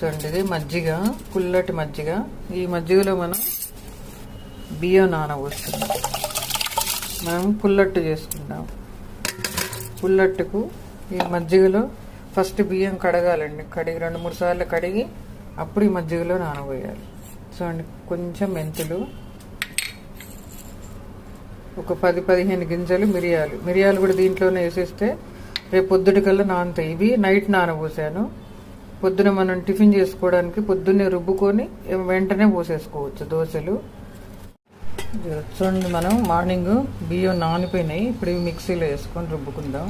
చూడండి, ఇది మజ్జిగ, పుల్లటి మజ్జిగ. ఈ మజ్జిగలో మనం బియ్యం నానబోస్తున్నాం. మనం పుల్లట్టు చేసుకుంటాం. పుల్లట్టుకు ఈ మజ్జిగలో ఫస్ట్ బియ్యం కడగాలండి. కడిగి 2-3 సార్లు కడిగి అప్పుడు ఈ మజ్జిగలో నానబోయాలి. చూడండి, కొంచెం మెంతులు, ఒక 10-15 గింజలు మిరియాలు కూడా దీంట్లోనే వేసేస్తే రేపు పొద్దుటికల్లా నానతాయి. ఇవి నైట్ నానబోసాను. పొద్దున మనం టిఫిన్ చేసుకోవడానికి పొద్దున్నే రుబ్బుకొని వెంటనే పోసేసుకోవచ్చు దోశలు. చూడండి, మనం మార్నింగ్ బియ్యం నానిపోయినాయి. ఇప్పుడు ఇవి మిక్సీలో వేసుకొని రుబ్బుకుందాం.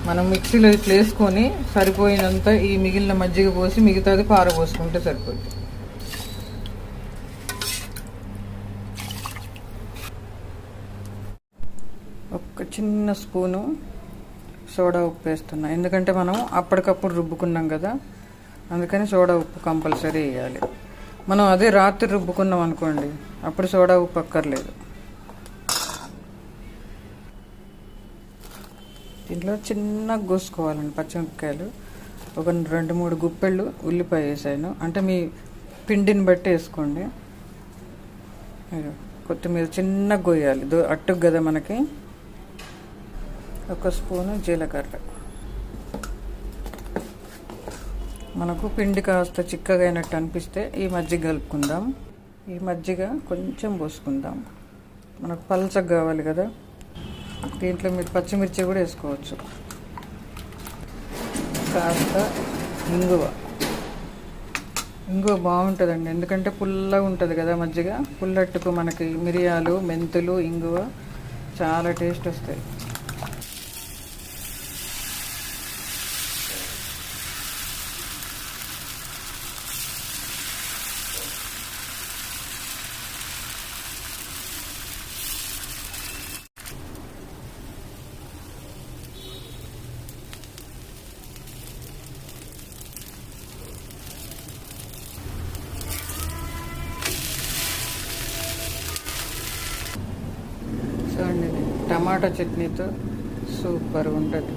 మనం మిక్సీలో ఇట్లా వేసుకొని సరిపోయినంత ఈ మిగిలిన మజ్జిగ పోసి మిగతాది పారబోసుకుంటే సరిపోతుంది. ఒక చిన్న స్పూను సోడా ఉప్పు వేస్తున్నా, ఎందుకంటే మనం అప్పటికప్పుడు రుబ్బుకున్నాం కదా, అందుకని సోడా ఉప్పు కంపల్సరీ వేయాలి. మనం అదే రాత్రి రుబ్బుకున్నాం అనుకోండి, అప్పుడు సోడా ఉప్పు అక్కర్లేదు. దీంట్లో చిన్నగా కోసుకోవాలండి పచ్చిమిరపకాయలు. ఒక 2-3 గుప్పెళ్ళు ఉల్లిపాయ వేసాను, అంటే మీ పిండిని బట్టి వేసుకోండి. కొత్తిమీర చిన్నగా కొయ్యాలి, అట్టుకు కదా మనకి. ఒక స్పూను జీలకర్ర. మనకు పిండి కాస్త చిక్కగా అయినట్టు అనిపిస్తే ఈ మజ్జిగ కలుపుకుందాం. ఈ మజ్జిగ కొంచెం పోసుకుందాం, మనకు పల్చగా కావాలి కదా. దీంట్లో మీరు పచ్చిమిర్చి కూడా వేసుకోవచ్చు. కాస్త ఇంగువ బాగుంటుందండి, ఎందుకంటే పుల్లగా ఉంటుంది కదా మజ్జిగ. పుల్లట్టుకు మనకి మిరియాలు, మెంతులు, ఇంగువ చాలా టేస్ట్ వస్తాయి. చూడండి, టమాటా చట్నీతో సూపర్ ఉంటుంది.